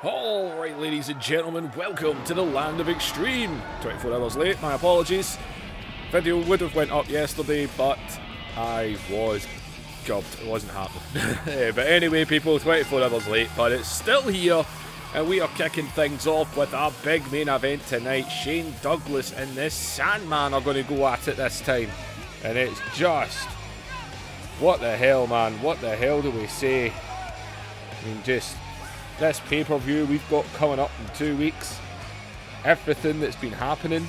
Alright, ladies and gentlemen, welcome to the land of extreme. 24 hours late, my apologies. Video would have went up yesterday, but I was gubbed. It wasn't happening. But anyway, people, 24 hours late, but it's still here. And we are kicking things off with our big main event tonight. Shane Douglas and this Sandman are going to go at it this time. And it's just... what the hell, man? What the hell do we say? I mean, just... this pay-per-view we've got coming up in 2 weeks. Everything that's been happening.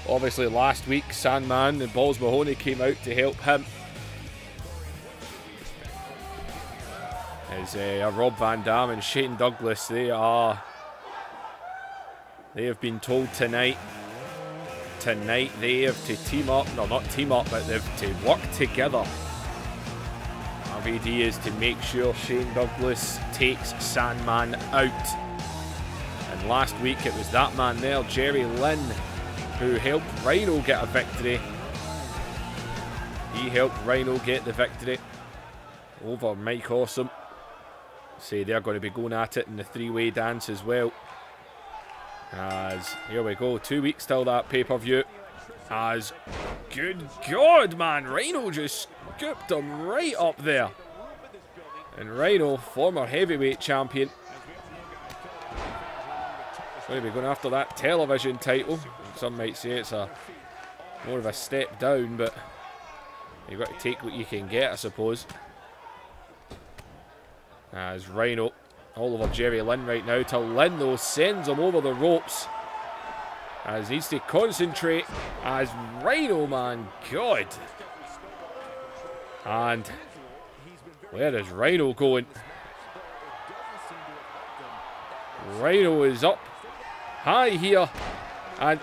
Obviously last week, Sandman and Balls Mahoney came out to help him. As Rob Van Dam and Shane Douglas, they have been told tonight they have to team up, no not team up, but they have to work together. RVD is to make sure Shane Douglas takes Sandman out. And last week it was that man there, Jerry Lynn, who helped Rhino get a victory. He helped Rhino get the victory over Mike Awesome. Say they're going to be going at it in the three-way dance as well. As, here we go, 2 weeks till that pay-per-view. As, good God, man, Rhino just scooped him right up there. And Rhino, former heavyweight champion, going to be going after that television title. Some might say it's more of a step down, but you've got to take what you can get, I suppose. As Rhino all over Jerry Lynn right now, till Lynn though sends him over the ropes. As needs to concentrate, as Rhino, man, God. And where is Rhino going? Rhino is up high here, and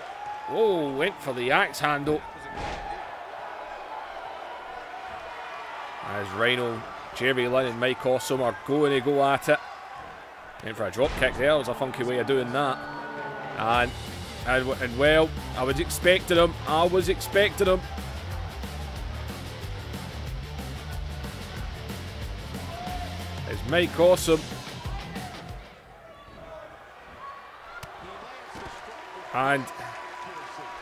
oh, went for the axe handle. As Rhino, Jerry Lynn and Mike Awesome are going to go at it. Went for a drop kick there. It was a funky way of doing that. And well, I was expecting him. It's Mike Awesome. And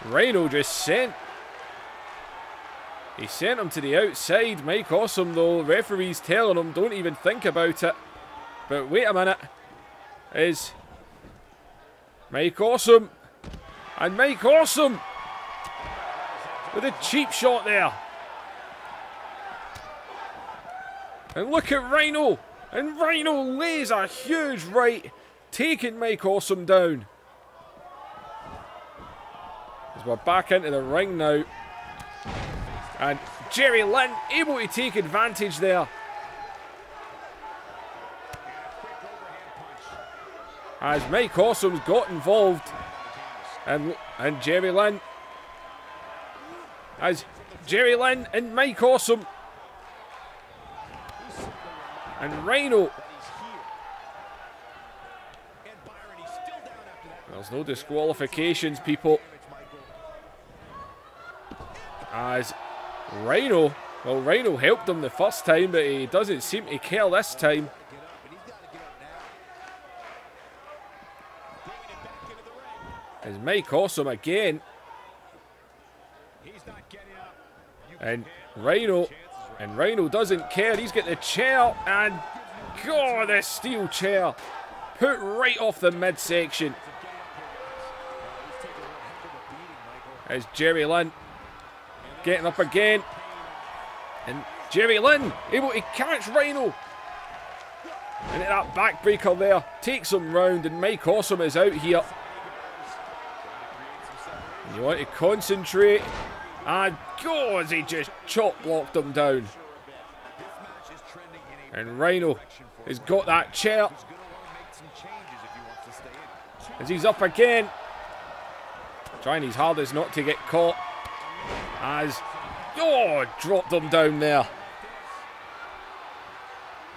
Rhino just sent. He sent him to the outside. Mike Awesome, though, referee's telling him, don't even think about it. But wait a minute. Is Mike Awesome. And Mike Awesome with a cheap shot there. And look at Rhino. And Rhino lays a huge right, taking Mike Awesome down. As we're back into the ring now. And Jerry Lynn able to take advantage there. As Mike Awesome's got involved. And Jerry Lynn. As Jerry Lynn and Mike Awesome. And Rhino. There's no disqualifications, people. As Rhino, well, Rhino helped him the first time, but he doesn't seem to care this time. As Mike Awesome again. And Rhino doesn't care. He's got the chair, and God, this steel chair put right off the midsection. As Jerry Lynn getting up again. And Jerry Lynn able to catch Rhino. And that backbreaker there takes him round, and Mike Awesome is out here. And you want to concentrate. And God, he just chop blocked him down. And Rhino has got that chair. As he's up again. Trying his hardest not to get caught. As, oh, dropped him down there.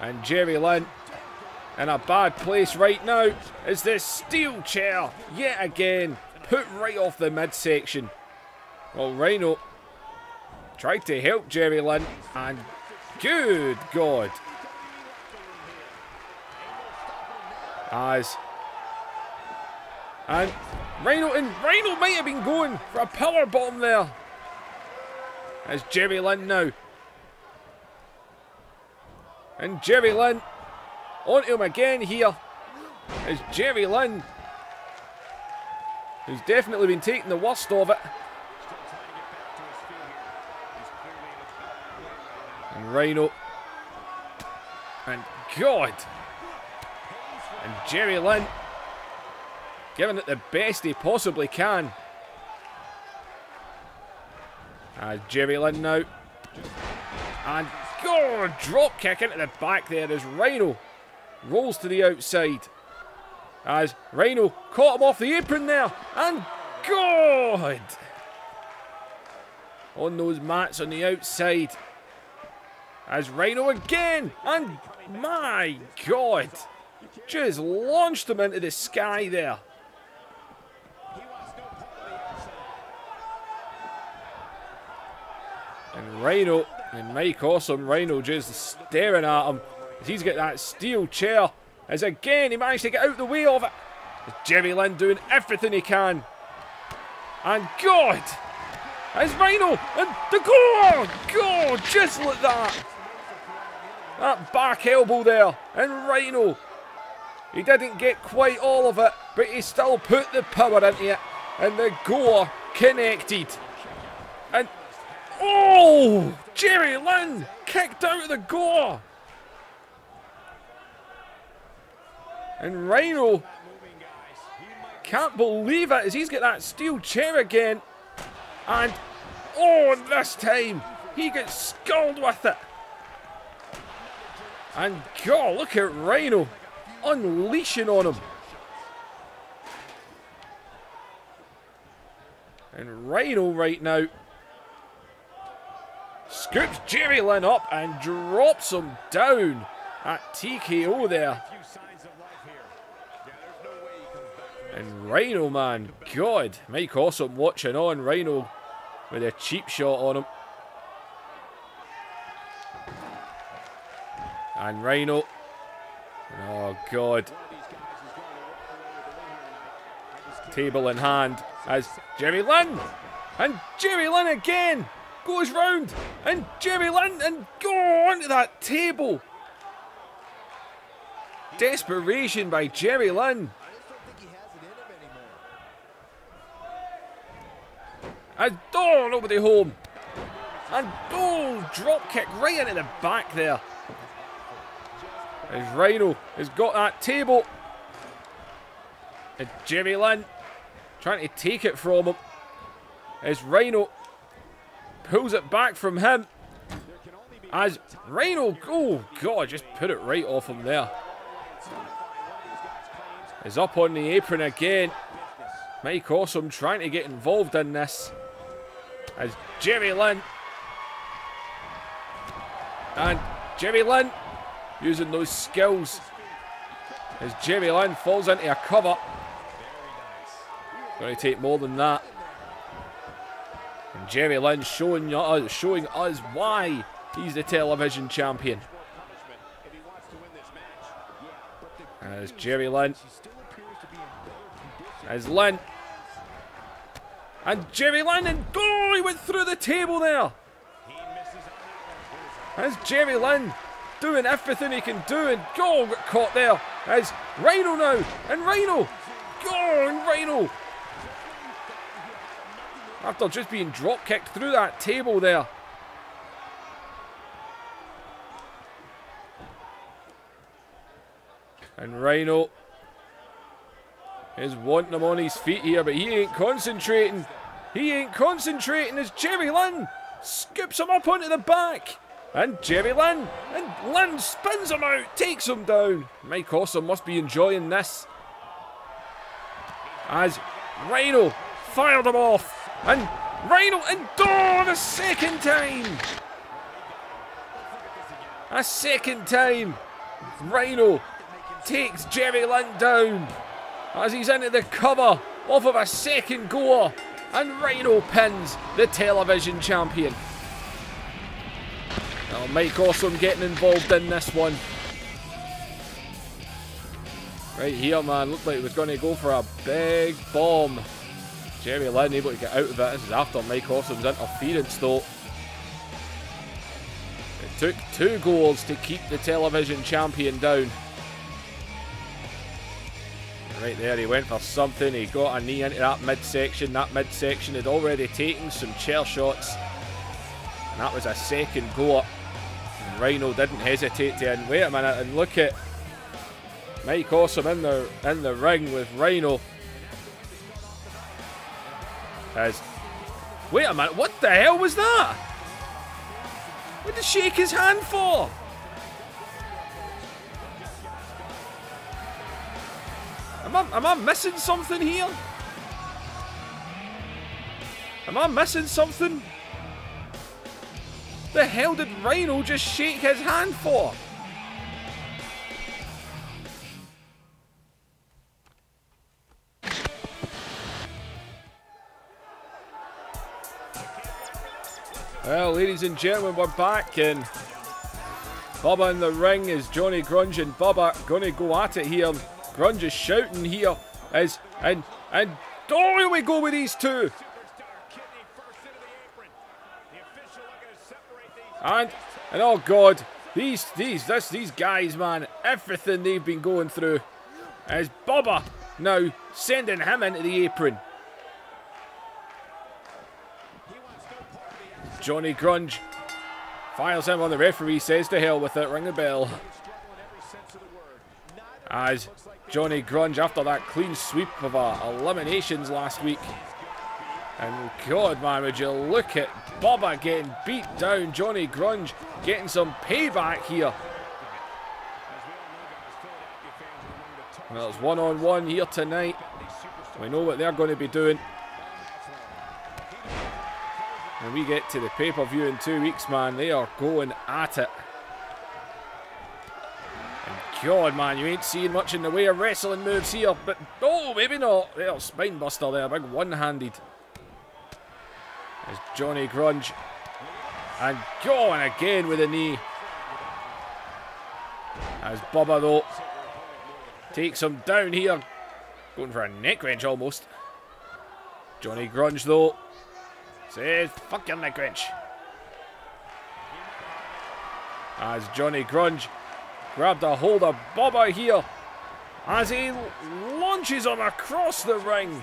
And Jerry Lynn in a bad place right now as this steel chair, yet again, put right off the midsection. Well, Rhino tried to help Jerry Lynn, and good God. And Rhino might have been going for a power bomb there. As Jerry Lynn now. And Jerry Lynn onto him again here. As Jerry Lynn, who's definitely been taking the worst of it. And Rhino. And God. And Jerry Lynn giving it the best he possibly can. Jerry Lynn now. And God, drop kick into the back there as Rhino rolls to the outside. As Rhino caught him off the apron there. And God! On those mats on the outside. As Rhino again. And my God! Just launched him into the sky there. And Rhino, and Mike Awesome, Rhino just staring at him as he's got that steel chair. As again he managed to get out the way of it. As Jerry Lynn doing everything he can. And God! As Rhino, and the goal! God, just like that! That back elbow there. And Rhino, he didn't get quite all of it, but he still put the power into it. And the goal connected. And oh! Jerry Lynn kicked out of the goal. And Rhino can't believe it as he's got that steel chair again. And oh, this time he gets skulled with it. And God, look at Rhino unleashing on him. And Rhino right now scoops Jerry Lynn up and drops him down at TKO there. And Rhino, man, God, Mike Awesome watching on. Rhino with a cheap shot on him. And Rhino, oh God, table in hand as Jerry Lynn, and Jerry Lynn again goes round, and Jerry Lynn, and go onto that table. Desperation by Jerry Lynn. And oh, nobody home. And oh, drop kick right into the back there. As Rhino has got that table. And Jerry Lynn trying to take it from him. As Rhino pulls it back from him. As Rhino, oh God, just put it right off him there. Is up on the apron again. Mike Awesome trying to get involved in this. As Jerry Lynn. And Jerry Lynn using those skills. As Jerry Lynn falls into a cover. Going to take more than that. And Jerry Lynn showing us why he's the television champion. As Jerry Lynn. As Lynn. And Jerry Lynn, and oh, he went through the table there. As Jerry Lynn doing everything he can do, and oh, got caught there. As Rhino now, and Rhino, oh, and Rhino. After just being drop kicked through that table there. And Rhino is wanting him on his feet here, but he ain't concentrating. He ain't concentrating as Jerry Lynn scoops him up onto the back. And Jerry Lynn, and Lynn spins him out, takes him down. Mike Awesome must be enjoying this. As Rhino fired him off. And Rhino, and oh, the second time. A second time. Rhino takes Jerry Lynn down. As he's into the cover off of a second goal. And Rhino pins the television champion. Now Mike Awesome getting involved in this one. Right here, man. Looked like it was going to go for a big bomb. Jeremy Lin able to get out of it. This is after Mike Awesome's interference, though. It took 2 goals to keep the television champion down. Right there, he went for something. He got a knee into that midsection. That midsection had already taken some chair shots. And that was a second go. And Rhino didn't hesitate to end. Wait a minute and look at Mike Awesome in the ring with Rhino. Wait a minute, what the hell was that? What did he shake his hand for? Am I missing something here? Am I missing something? The hell did Rhino just shake his hand for? Well, ladies and gentlemen, we're back, and Bubba in the ring is Johnny Grunge and Bubba going to go at it here. Grunge is shouting here and oh, here we go with these two. And oh god, these guys, man, everything they've been going through. As Bubba now sending him into the apron. Johnny Grunge fires him on the referee, says to hell with it, ring the bell. As Johnny Grunge, after that clean sweep of eliminations last week. And god, man, would you look at Bubba getting beat down. Johnny Grunge getting some payback here. Well, it's one-on-one here tonight. We know what they're going to be doing. When we get to the pay-per-view in 2 weeks, man, they are going at it. And god, man, you ain't seeing much in the way of wrestling moves here. But, oh, maybe not. There's spine buster there, big one-handed. There's Johnny Grunge. And going again with a knee. As Bubba, though, takes him down here. Going for a neck wrench almost. Johnny Grunge, though, says, fuck your neck wrench. As Johnny Grunge grabbed a hold of Bubba here. As he launches him across the ring.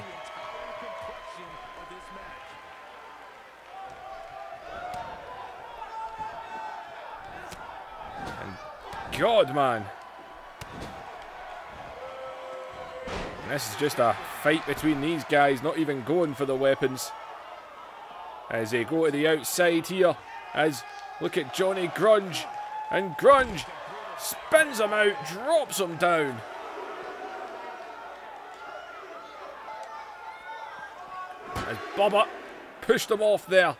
And god, man. And this is just a fight between these guys, not even going for the weapons. As they go to the outside here, as look at Johnny Grunge, and Grunge spins him out, drops him down. As Bubba pushed him off there.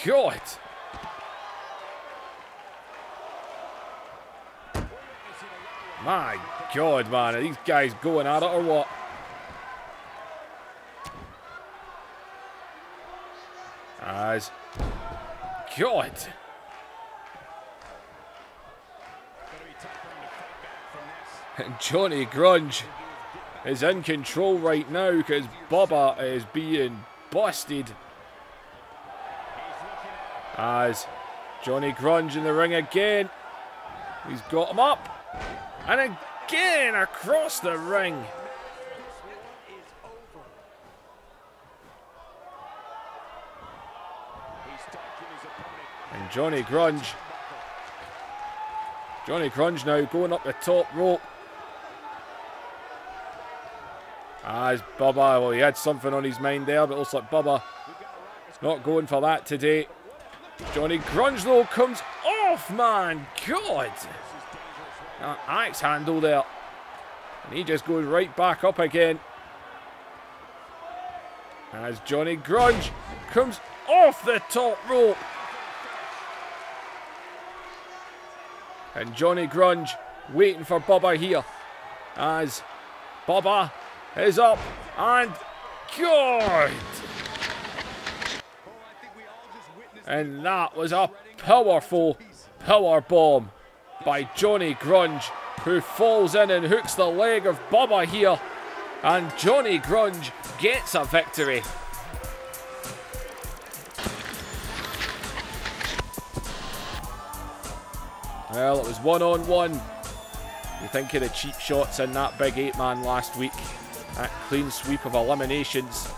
God. My god, man, are these guys going at it or what? As god. And Johnny Grunge is in control right now because Bubba is being busted. As Johnny Grunge in the ring again. He's got him up. And again across the ring. And Johnny Grunge now going up the top rope. As Bubba, well, he had something on his mind there, but it looks like Bubba not going for that today. Johnny Grunge, though, comes off, man. God. Axe handle there. And he just goes right back up again. As Johnny Grunge comes off the top rope. And Johnny Grunge waiting for Bubba here. As Bubba is up. And God. And that was a powerful power bomb. by Johnny Grunge, who falls in and hooks the leg of Bubba here. And Johnny Grunge gets a victory. Well, it was 1-on-1. You think of the cheap shots in that big 8-man last week. That clean sweep of eliminations.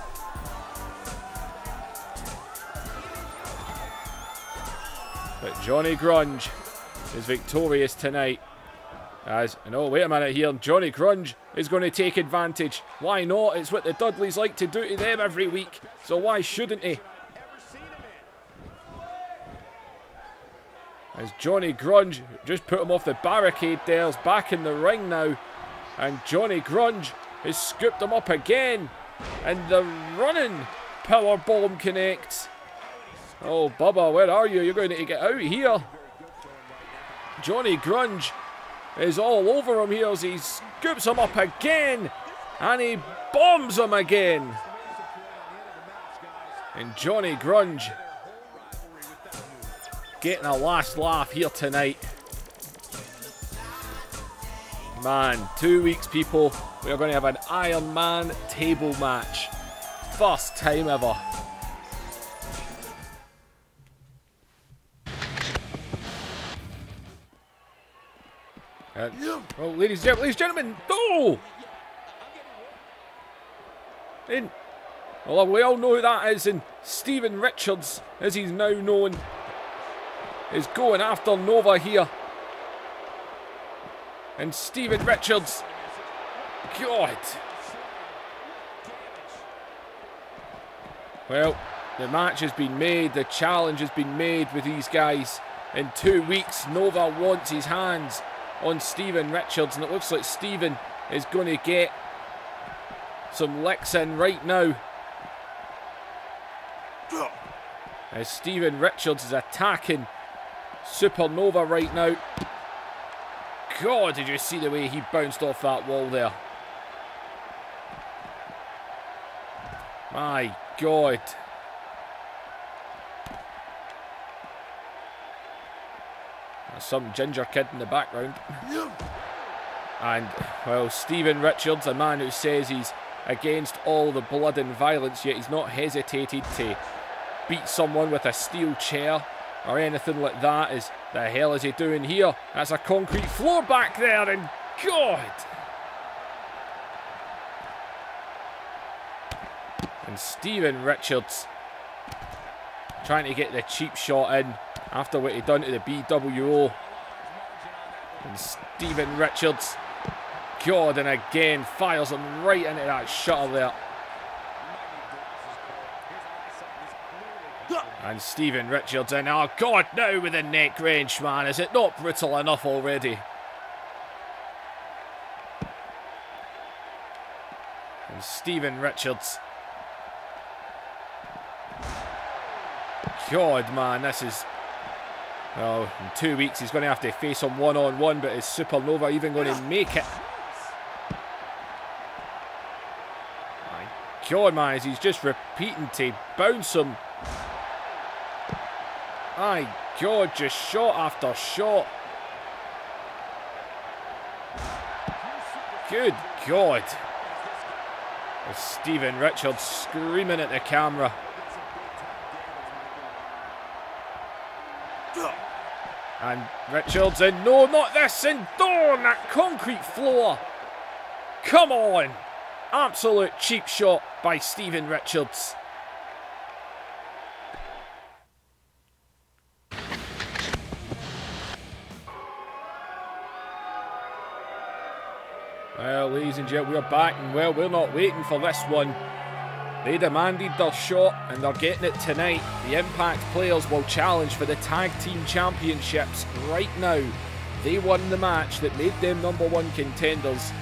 But Johnny Grunge is victorious tonight. As, no, wait a minute here. Johnny Grunge is going to take advantage. Why not? It's what the Dudleys like to do to them every week. So why shouldn't he? As Johnny Grunge just put him off the barricade there. Is back in the ring now. And Johnny Grunge has scooped him up again. And the running powerbomb connects. Oh, Bubba, where are you? You're going to get out here. Johnny Grunge is all over him here as he scoops him up again. And he bombs him again. And Johnny Grunge getting a last laugh here tonight. Man, 2 weeks, people. We are going to have an Iron Man table match. First time ever. Well, ladies and gentlemen, no! Well, we all know who that is, and Stephen Richards, as he's now known, is going after Nova here. And Stephen Richards, God. Well, the match has been made, the challenge has been made with these guys. In 2 weeks, Nova wants his hands on Stephen Richards, and it looks like Stephen is going to get some licks in right now. As Stephen Richards is attacking Supernova right now. God, did you see the way he bounced off that wall there? My God. There's some ginger kid in the background. And, well, Stephen Richards, a man who says he's against all the blood and violence, yet he's not hesitated to beat someone with a steel chair or anything like that. Is the hell is he doing here? That's a concrete floor back there, and God! And Stephen Richards trying to get the cheap shot in after what he done to the BWO. And Stephen Richards, God, and again fires him right into that shutter there. And Stephen Richards in. Oh God, now with the neck wrench, man. Is it not brutal enough already? And Stephen Richards. God, man, this is... Well, in 2 weeks he's going to have to face him one-on-one, but is Supernova even going to make it? My God, man, as he's just repeating to bounce him. My God, just shot after shot. Good God. With Stephen Richards screaming at the camera. And Richards in. No, not this. And on that concrete floor. Come on. Absolute cheap shot by Stephen Richards. Well, ladies and gentlemen, we're back, and well, we're not waiting for this one. They demanded their shot, and they're getting it tonight. The Impact players will challenge for the Tag Team Championships right now. They won the match that made them #1 contenders,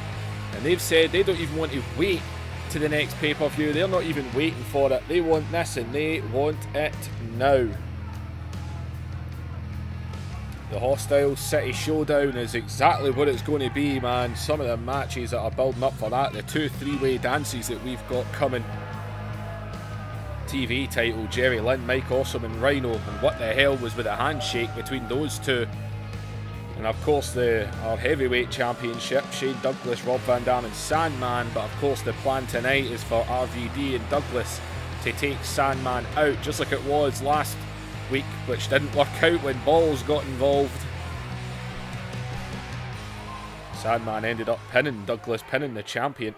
and they've said they don't even want to wait to the next pay-per-view. They're not even waiting for it. They want this, and they want it now. The Hostile City Showdown is exactly what it's going to be, man. Some of the matches that are building up for that, the 2 3-way dances that we've got coming. TV title, Jerry Lynn, Mike Awesome and Rhino, and what the hell was with the handshake between those two? And of course our heavyweight championship, Shane Douglas, Rob Van Dam and Sandman. But of course the plan tonight is for RVD and Douglas to take Sandman out, just like it was last week, which didn't work out when Balls got involved. Sandman ended up pinning Douglas, pinning the champion.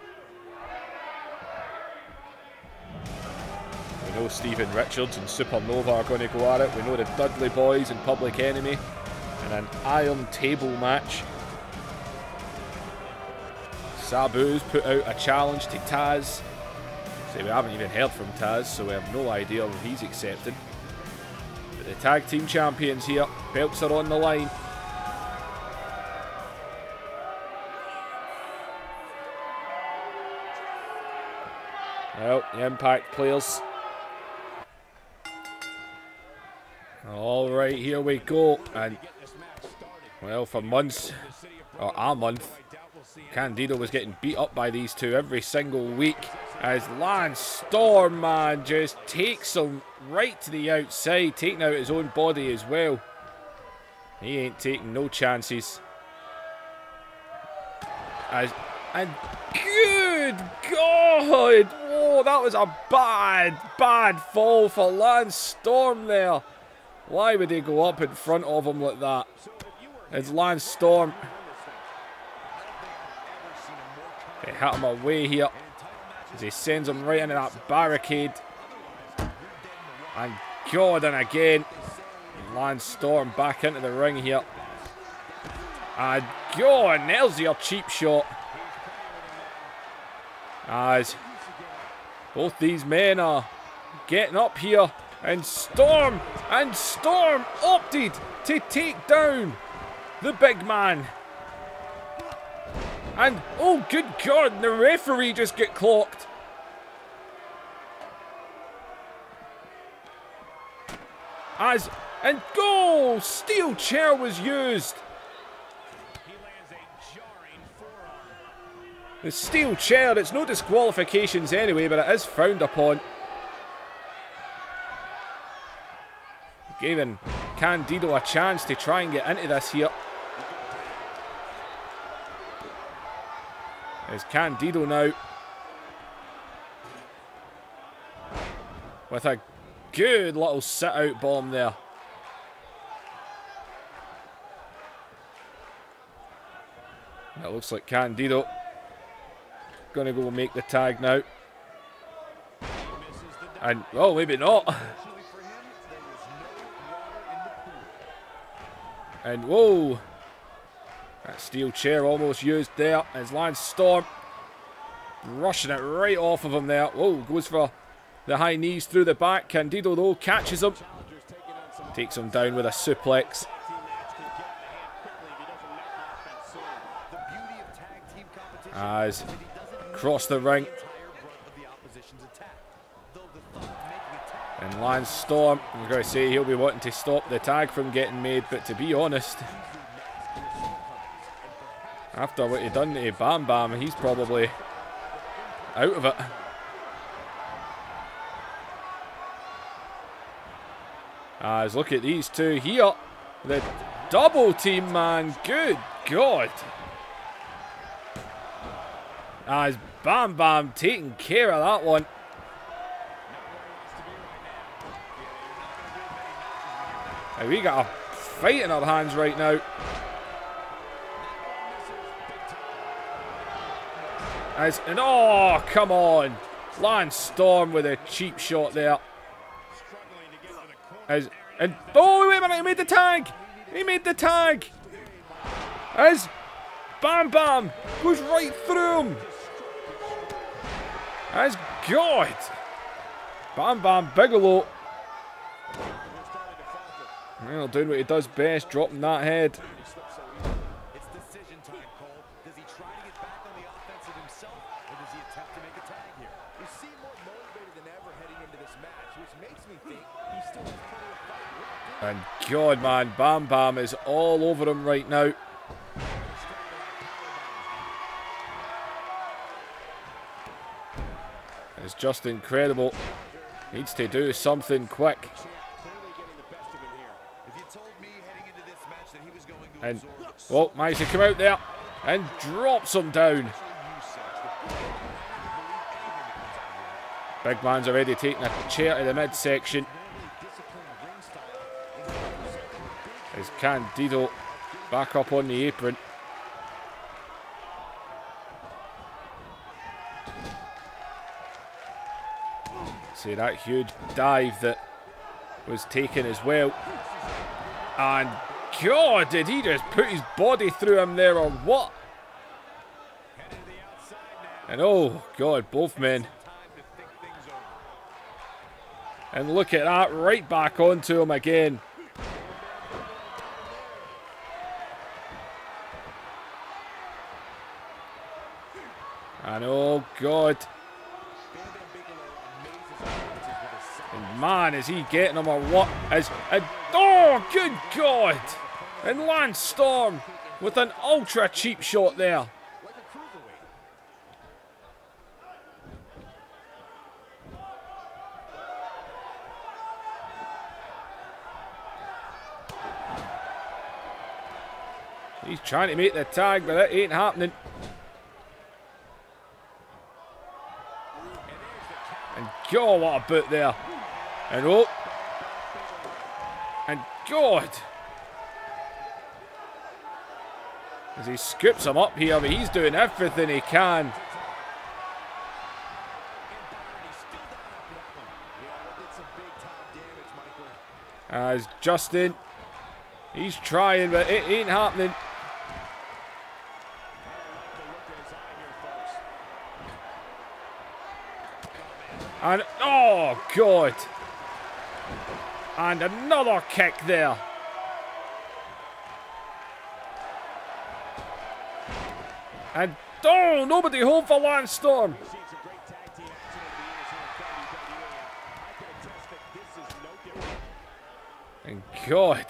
We know Stephen Richards and Supernova are going to go at it. We know the Dudley Boys and Public Enemy in an iron table match. Sabu's put out a challenge to Taz. See, we haven't even heard from Taz, so we have no idea if he's accepted. But the tag team champions here, belts are on the line. Well, the Impact players. Alright, here we go. And, well, for months, or a month, Candido was getting beat up by these two every single week. As Lance Storm, man, just takes him right to the outside, taking out his own body as well. He ain't taking no chances. And good God! Whoa, that was a bad fall for Lance Storm there. Why would he go up in front of him like that? It's Lance Storm. They hit him away here as he sends him right into that barricade. And God, and again, Lance Storm back into the ring here. And God, and there's your cheap shot. As both these men are getting up here, and Storm opted to take down the big man. And oh good God, the referee just get clocked. And go! Steel chair was used. The steel chair, it's no disqualifications anyway, but it is frowned upon. Giving Candido a chance to try and get into this here. There's Candido now. With a good little sit-out bomb there. It looks like Candido gonna go make the tag now. And, oh, maybe not. And, whoa. That steel chair almost used there as Lance Storm brushing it right off of him there. Whoa, goes for the high knees through the back. Candido, though, catches him. Takes him down with a suplex. As across the ring. And Lance Storm, I'm going to say he'll be wanting to stop the tag from getting made, but to be honest, after what he done to Bam Bam, he's probably out of it. As look at these two here. The double team, man. Good God. As Bam Bam taking care of that one. And we got a fight in our hands right now. And oh, come on. Lance Storm with a cheap shot there. And oh, wait a minute, he made the tag. He made the tag. As Bam Bam goes right through him. As God. Bam Bam Bigelow. Well, doing what he does best, dropping that head. It's decision time, Cole. Does he try to get back on the offensive himself, or does he attempt to make a tag here? He seemed more motivated than ever heading into this match, which makes me think he still has plenty of fight. And God, man, Bam Bam is all over him right now. It's just incredible. Needs to do something quick. And, well, managed to come out there and drops him down. Big man's already taking a chair to the midsection. As Candido back up on the apron. See that huge dive that was taken as well. And God, did he just put his body through him there or what? And oh God, both men. And look at that, right back onto him again. And oh God. And man, is he getting him or what? Oh, good God. And Lance Storm with an ultra cheap shot there. He's trying to make the tag, but it ain't happening. And God, what a boot there. And oh. And God. As he scoops him up here, but he's doing everything he can. As Justin, he's trying, but it ain't happening. And, oh, God. And another kick there. And, oh, nobody home for Lance Storm. And, God.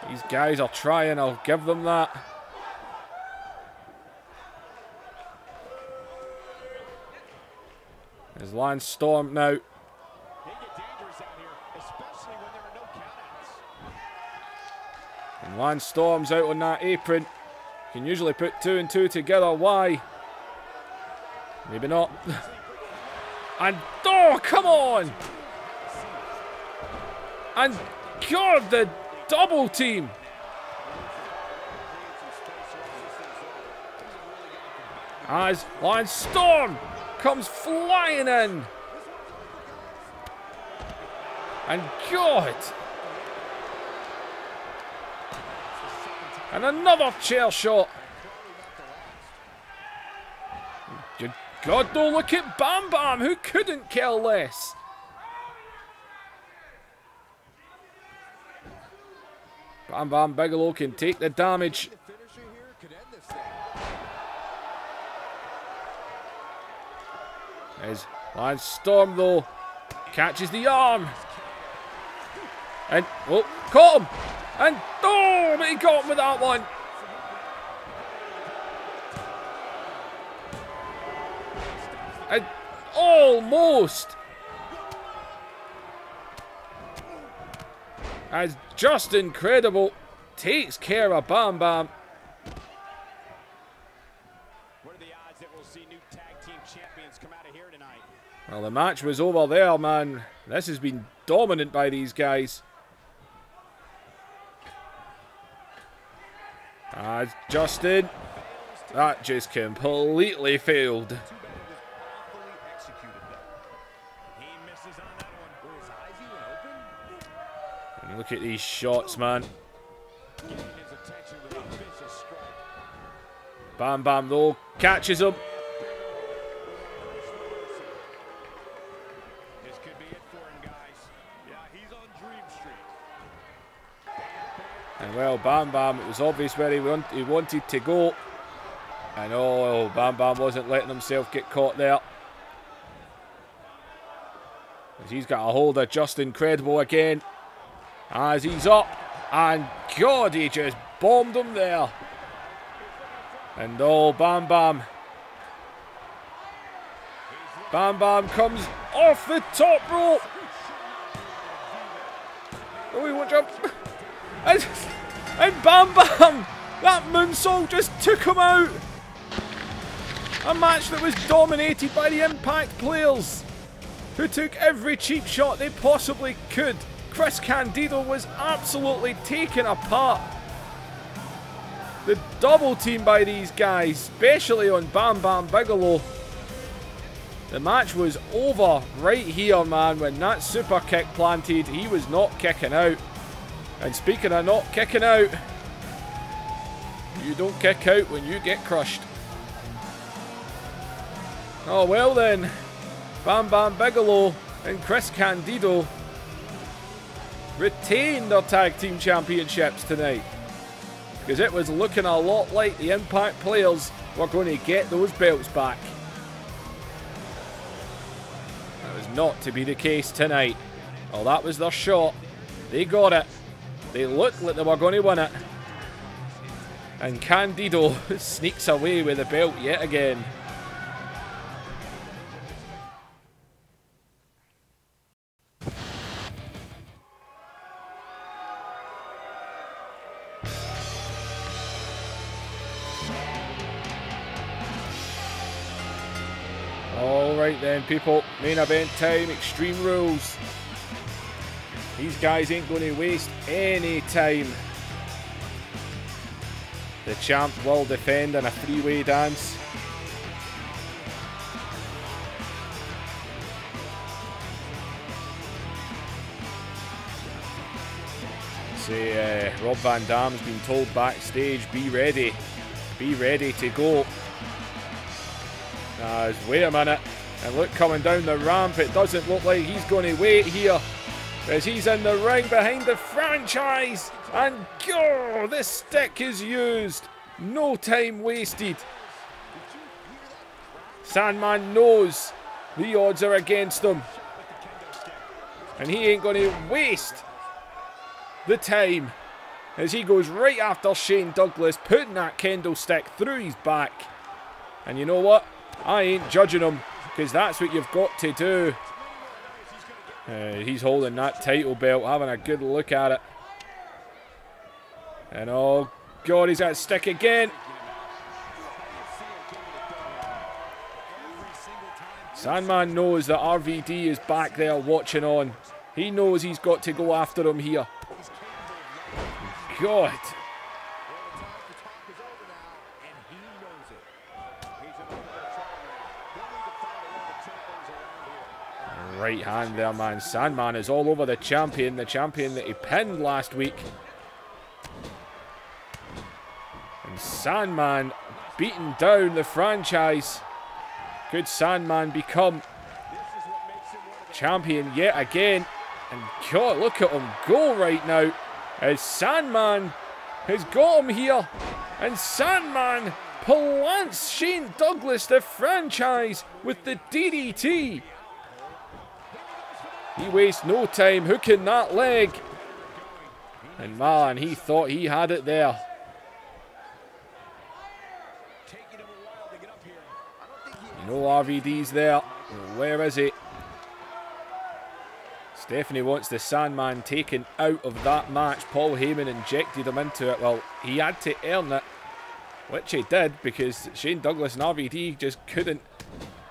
These guys are trying, I'll give them that. There's Lance Storm now. And Lance Storm's out on that apron. Can usually put 2 and 2 together. Why? Maybe not. And oh, come on! And God, the double team. As Lance Storm comes flying in. And God. And another chair shot. Good God, though, look at Bam Bam, who couldn't care less. Bam Bam Bigelow can take the damage. As Lance Storm, though, catches the arm. And, oh, caught him. And, oh, but he got him with that one. And almost. As Just Incredible takes care of Bam Bam. What are the odds that we'll see new tag team champions come out of here tonight? Well, the match was over there, man. This has been dominant by these guys. As Justin, that just completely failed. And look at these shots, man. Bam Bam, though, catches him. This could be it for him, guys. Yeah, he's on Dream Street. And well, Bam Bam, it was obvious where he wanted to go. And oh, Bam Bam wasn't letting himself get caught there. As he's got a hold of Just Incredible again. As he's up. And God, he just bombed him there. And oh, Bam Bam. Bam Bam comes off the top rope. Oh, he won't jump. And Bam Bam! That moonsault just took him out! A match that was dominated by the Impact players, who took every cheap shot they possibly could. Chris Candido was absolutely taken apart. The double team by these guys, especially on Bam Bam Bigelow. The match was over right here, man. When that super kick planted, he was not kicking out. And speaking of not kicking out, you don't kick out when you get crushed. Oh well then, Bam Bam Bigelow and Chris Candido retain their tag team championships tonight, because it was looking a lot like the Impact players were going to get those belts back. That was not to be the case tonight. Well, that was their shot. They got it. They looked like they were going to win it. And Candido sneaks away with the belt yet again. Alright then, people. Main event time, Extreme Rules. These guys ain't going to waste any time. The champ will defend in a three-way dance. Rob Van Dam's been told backstage, be ready to go. Wait a minute, and look, coming down the ramp, it doesn't look like he's going to wait here, as he's in the ring behind the franchise, and go, this stick is used, no time wasted. Sandman knows the odds are against him, and he ain't going to waste the time, as he goes right after Shane Douglas, putting that kendo stick through his back. And you know what? I ain't judging him, because that's what you've got to do. He's holding that title belt, having a good look at it. And oh God, he's at stick again. Sandman knows that RVD is back there watching on. He knows he's got to go after him here. God. Right hand there, man. Sandman is all over the champion that he pinned last week. And Sandman beating down the franchise. Could Sandman become champion yet again? And God, look at him go right now, as Sandman has got him here. And Sandman plants Shane Douglas, the franchise, with the DDT. He wastes no time hooking that leg. And man, he thought he had it there. No RVD's there. Where is he? Stephanie wants the Sandman taken out of that match. Paul Heyman injected him into it. Well, he had to earn it, which he did, because Shane Douglas and RVD just couldn't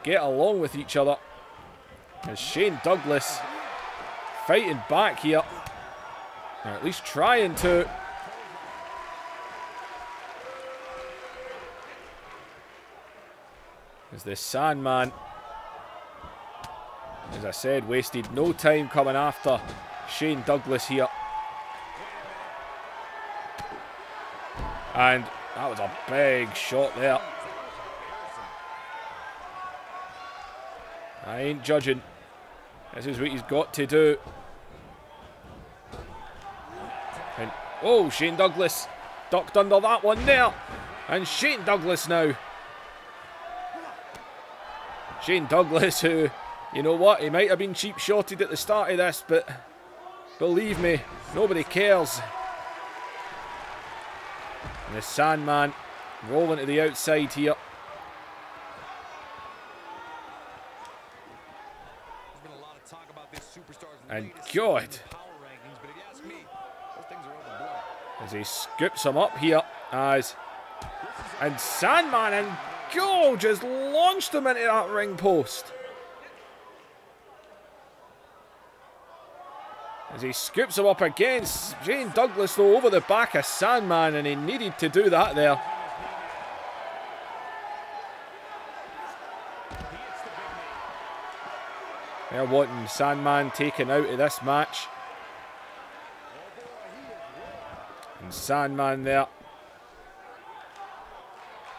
get along with each other. And Shane Douglas fighting back here, or at least trying to. As the Sandman, as I said, wasted no time coming after Shane Douglas here. And that was a big shot there. I ain't judging. This is what he's got to do. And oh, Shane Douglas ducked under that one there. And Shane Douglas now. Shane Douglas, who, you know what, he might have been cheap shotted at the start of this, but believe me, nobody cares. And the Sandman rolling to the outside here. And God. As he scoops him up here. And Sandman and go! Just launched him into that ring post. As he scoops him up against Shane Douglas, though, over the back of Sandman, and he needed to do that there. They're wanting Sandman taken out of this match. And Sandman there,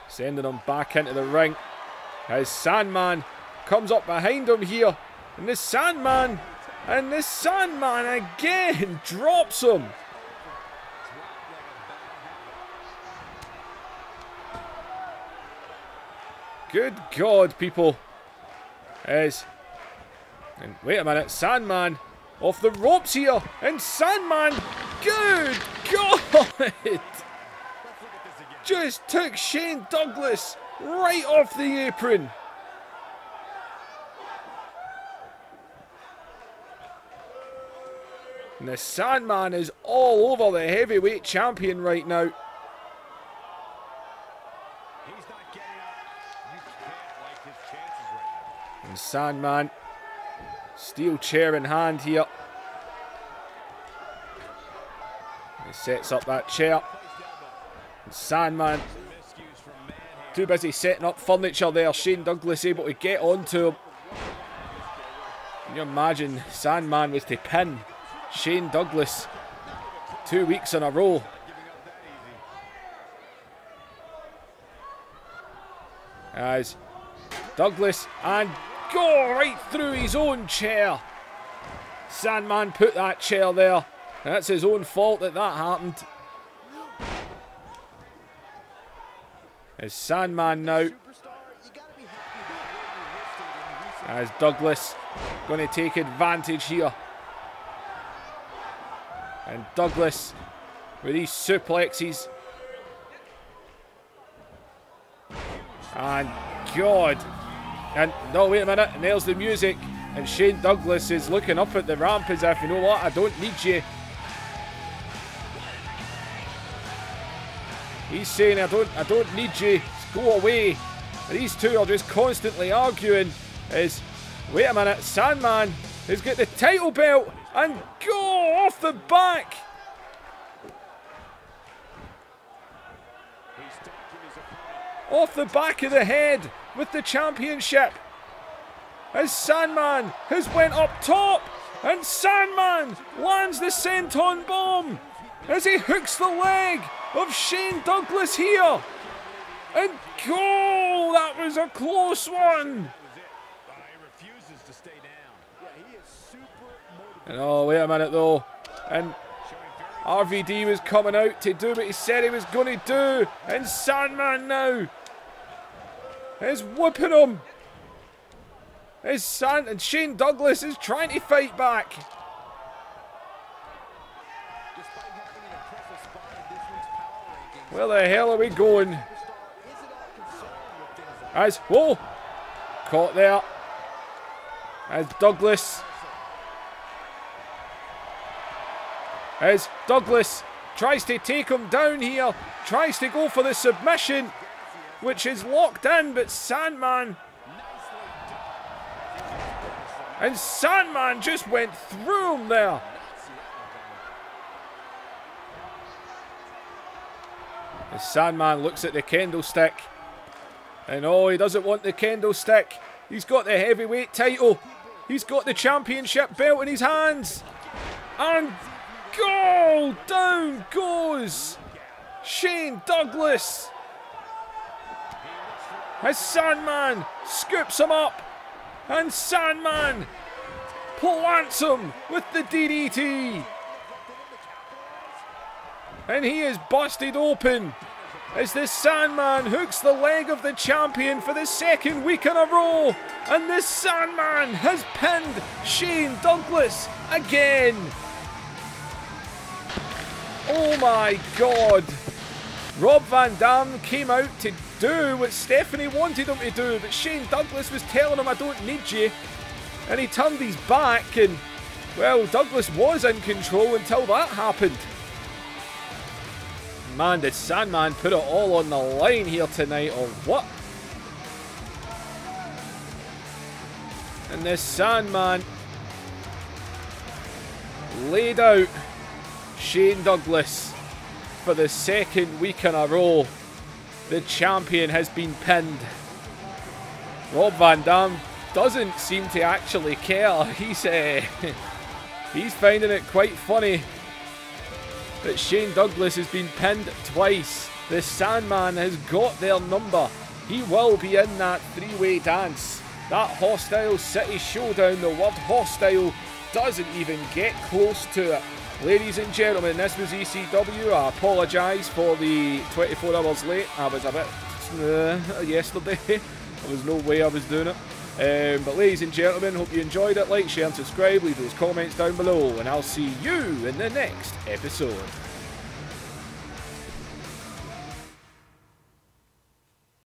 sending him back into the ring. As Sandman comes up behind him here. And the Sandman again drops him. Good God, people. And wait a minute, Sandman off the ropes here. And Sandman, good God, just took Shane Douglas right off the apron. And the Sandman is all over the heavyweight champion right now. He's not getting up. You can't like his chances right now. And Sandman, steel chair in hand here. He sets up that chair. And Sandman, too busy setting up furniture there. Shane Douglas able to get onto him. Can you imagine Sandman was to pin Shane Douglas 2 weeks in a row? As Douglas and go right through his own chair. Sandman put that chair there. That's his own fault that happened. As Sandman now, as Douglas going to take advantage here. And Douglas with these suplexes. And God. And no, wait a minute. Nails the music. And Shane Douglas is looking up at the ramp as if, you know what, I don't need you. He's saying, I don't need you. Go away. And these two are just constantly arguing. Wait a minute, Sandman has got the title belt and go off the back. Off the back of the head with the championship. As Sandman has went up top. And Sandman lands the senton bomb as he hooks the leg of Shane Douglas here. And go! That was a close one. And oh, wait a minute though. And RVD was coming out to do what he said he was going to do. And Sandman now is whooping him. And Shane Douglas is trying to fight back. Where the hell are we going? Whoa! Caught there. As Douglas tries to take him down here. Tries to go for the submission, which is locked in, but Sandman just went through him there. As Sandman looks at the candlestick. And oh, he doesn't want the candlestick. He's got the heavyweight title. He's got the championship belt in his hands. And go! Down goes Shane Douglas. As Sandman scoops him up. And Sandman plants him with the DDT. And he is busted open as the Sandman hooks the leg of the champion for the second week in a row. And the Sandman has pinned Shane Douglas again. Oh my God. Rob Van Dam came out to do what Stephanie wanted him to do, but Shane Douglas was telling him, I don't need you. And he turned his back and, well, Douglas was in control until that happened. man, did Sandman put it all on the line here tonight, or what? And this Sandman laid out Shane Douglas for the second week in a row. The champion has been pinned. Rob Van Dam doesn't seem to actually care. He's finding it quite funny that Shane Douglas has been pinned twice. The Sandman has got their number. He will be in that three-way dance. That Hostile City Showdown, the word hostile doesn't even get close to it. Ladies and gentlemen, this was ECW. I apologise for the 24 hours late. I was a bit yesterday. There was no way I was doing it. But ladies and gentlemen, hope you enjoyed it. Like, share and subscribe. Leave those comments down below. And I'll see you in the next episode.